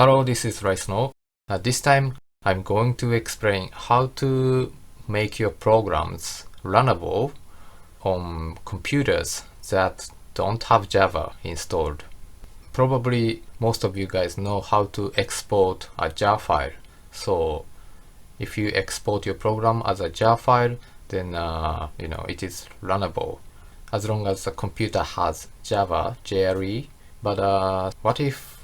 Hello, this is Rice. This time I'm going to explain how to make your programs runnable on computers that don't have Java installed. Probably most of you guys know how to export a jar file. So if you export your program as a jar file, then it is runnable as long as the computer has Java JRE. But what if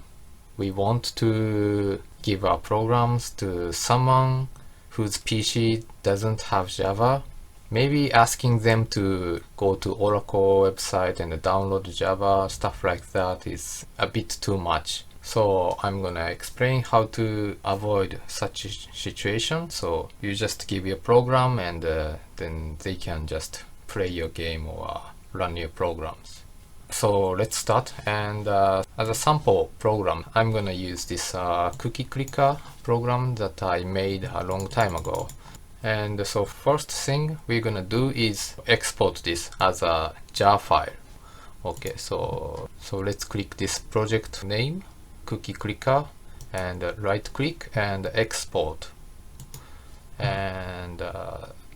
we want to give our programs to someone whose PC doesn't have Java? Maybe asking them to go to Oracle website and download Java, stuff like that is a bit too much. So I'm gonna explain how to avoid such a situation. So you just give your program and then they can just play your game or run your programs. So let's start, and as a sample program I'm gonna use this cookie clicker program that I made a long time ago. And so first thing we're gonna do is export this as a jar file. Okay, so let's click this project name, cookie clicker, and right click and export, and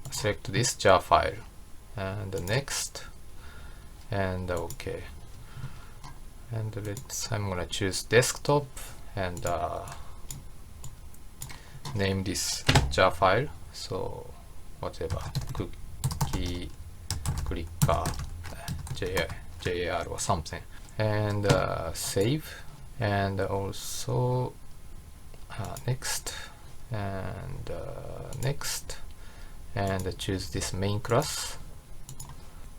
select this jar file, and next, and okay, and I'm gonna choose desktop and name this jar file, so whatever, cookie clicker JR or something, and save, and also next, and next, and choose this main class,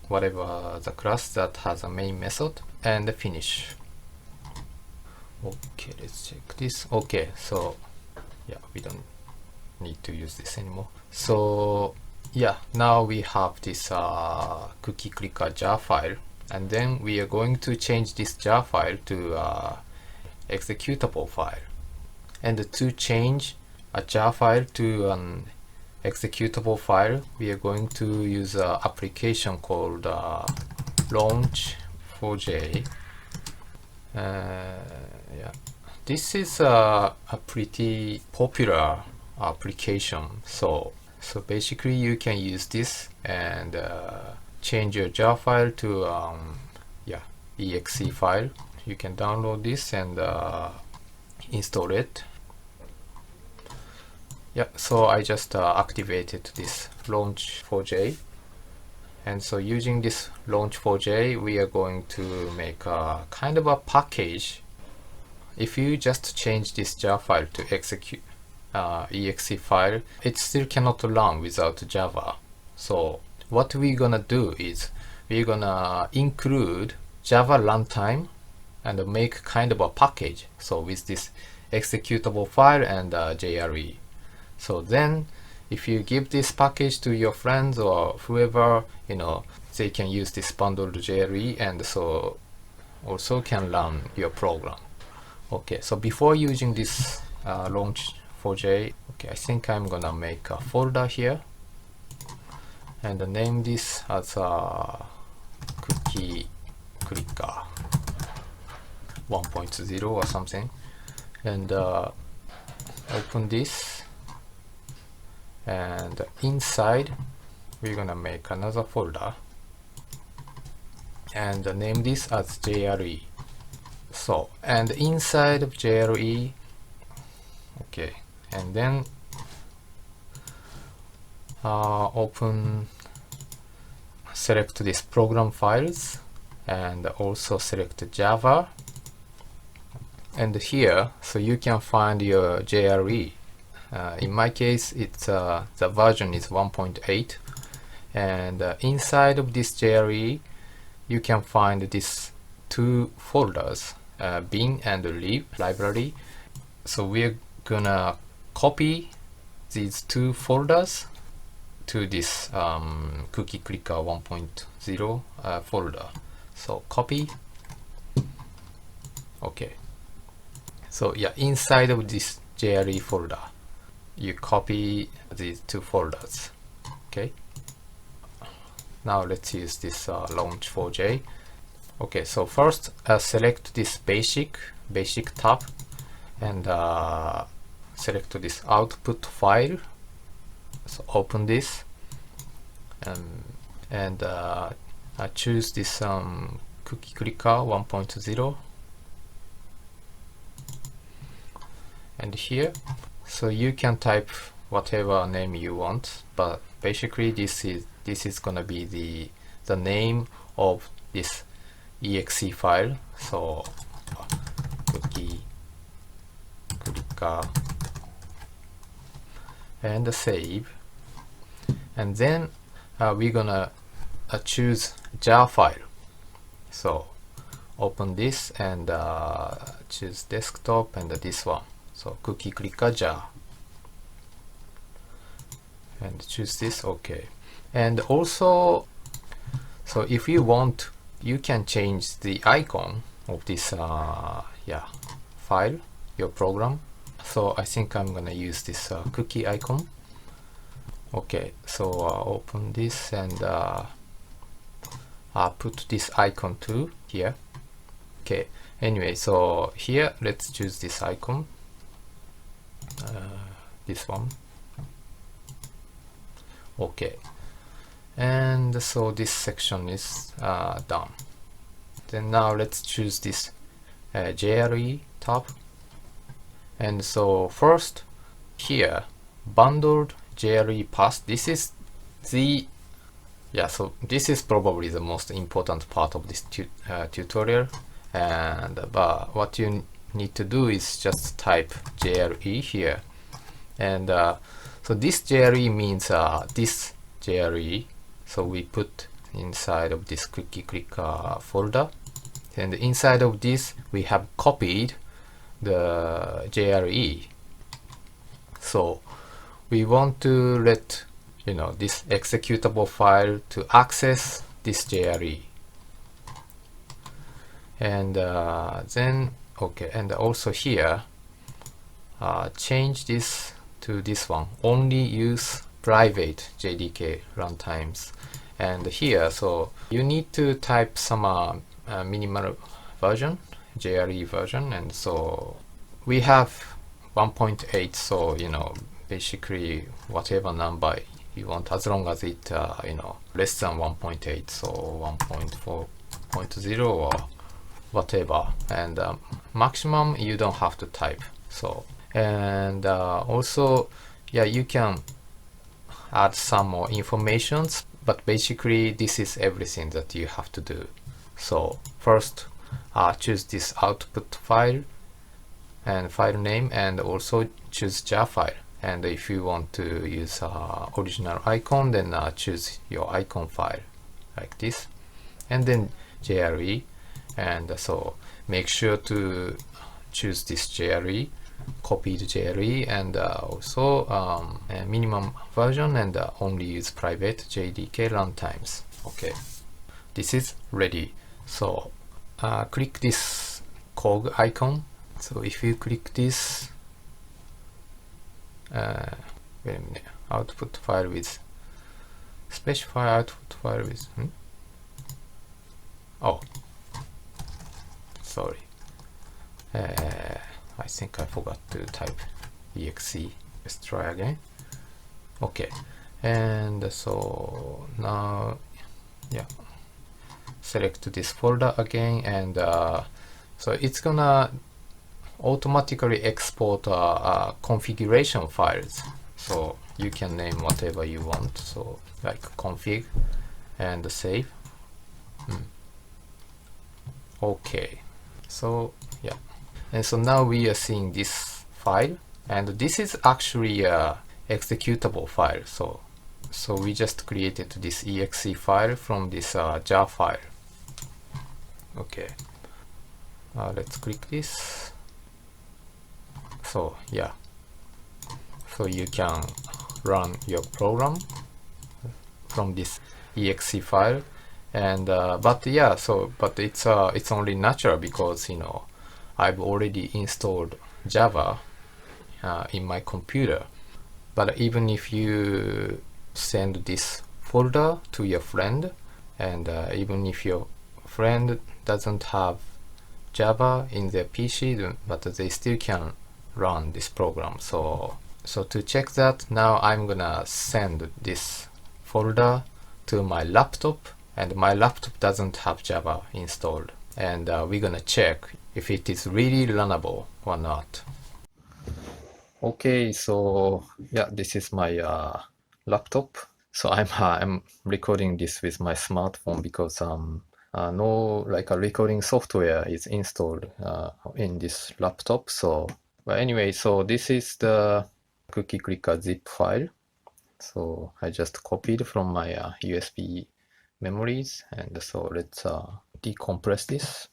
whatever the class that has a main method, and finish. Okay, let's check this. Okay, so yeah, we don't need to use this anymore. So yeah, now we have this cookie clicker jar file, and then we are going to change this jar file to executable file. And to change a jar file to an executable file, we are going to use an application called Launch4j. Yeah, this is a pretty popular application. So basically you can use this and change your jar file to EXE file. You can download this and install it. Yeah, so I just activated this Launch4j, and so using this Launch4j we are going to make a kind of a package. If you just change this jar file to exe file, it still cannot run without Java. So what we're gonna do is we're gonna include Java runtime and make kind of a package, so with this executable file and JRE. So then if you give this package to your friends or whoever, they can use this Bundle JRE, and so also can run your program. Okay, so before using this Launch4j, okay, I think I'm gonna make a folder here and name this as cookie clicker 1.0 or something, and open this, and inside we're gonna make another folder and name this as JRE. So, and inside of JRE, okay, and then select this program files and also select Java, and here so you can find your JRE. In my case it's the version is 1.8, and inside of this JRE you can find these two folders, bin and lib library. So we're gonna copy these two folders to this cookie clicker 1.0 folder. So copy. Okay, so yeah, inside of this JRE folder you copy these two folders. Okay, now let's use this Launch4j. Okay, so first select this basic tab and select this output file. So open this, and I choose this cookie clicker 1.0, and here, so you can type whatever name you want, but basically this is gonna be the name of this exe file. So cookie clicker and save, and then we're gonna choose jar file. So open this and choose desktop and this one. So cookie clicker jar, and choose this. Okay. And also, so if you want, you can change the icon of this file, your program. So I think I'm gonna use this cookie icon. Okay, so open this and put this icon too here. Okay, anyway, so here let's choose this icon, this one. Okay, and so this section is done. Then now let's choose this JRE tab. And so first here, bundled JRE path. This is the so this is probably the most important part of this tutorial. And but what you need to do is just type JRE here, and so this JRE means this JRE. So we put inside of this cookie clicker folder, and inside of this we have copied the JRE. So we want to let this executable file to access this JRE, and then okay, and also here change this to this one, only use private JDK runtimes. And here, so you need to type some minimal version, JRE version, and so we have 1.8, so basically whatever number you want, as long as it less than 1.8, so 1.4.0 or whatever, and maximum you don't have to type. So, and also you can add some more informations, but basically this is everything that you have to do. So first choose this output file and file name, and also choose jar file. And if you want to use original icon, then choose your icon file like this, and then JRE. And so make sure to choose this JRE, copy the JRE, and also a minimum version, and only use private JDK runtimes. Okay, this is ready. So click this cog icon. So if you click this, wait a minute, output file with specify output file with oh, sorry, I think I forgot to type exe. Let's try again. Okay, and so now select this folder again, and so it's gonna automatically export configuration files. So you can name whatever you want, so like config, and save. Okay, so and so now we are seeing this file, and this is actually a executable file. So we just created this exe file from this jar file. Okay, let's click this. So so you can run your program from this exe file, and but it's only natural because I've already installed Java in my computer. But even if you send this folder to your friend, and even if your friend doesn't have Java in their PC, but they still can run this program. So to check that, now I'm gonna send this folder to my laptop, and my laptop doesn't have Java installed, and we're gonna check if it is really runnable or not. Okay, so yeah, this is my laptop. So I'm recording this with my smartphone because no like a recording software is installed in this laptop. So but anyway, so this is the cookie clicker zip file. So I just copied from my USB memories, and so let's decompress this.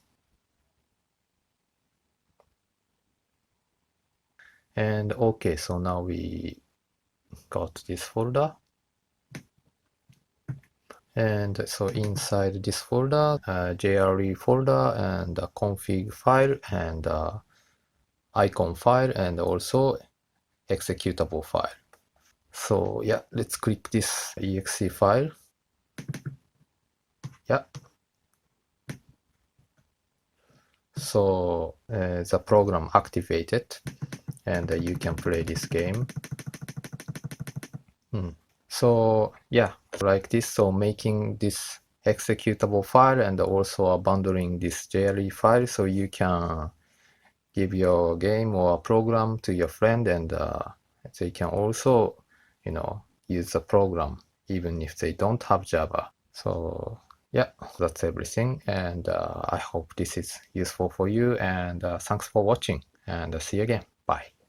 And okay, so now we got this folder. And so inside this folder, JRE folder and a config file and icon file and also executable file. So yeah, let's click this exe file. Yeah. So the program activated, and you can play this game. So yeah, like this. So making this executable file and also bundling this JRE file, so you can give your game or program to your friend, and they can also, use the program even if they don't have Java. So yeah, that's everything, and I hope this is useful for you, and thanks for watching, and see you again. Bye.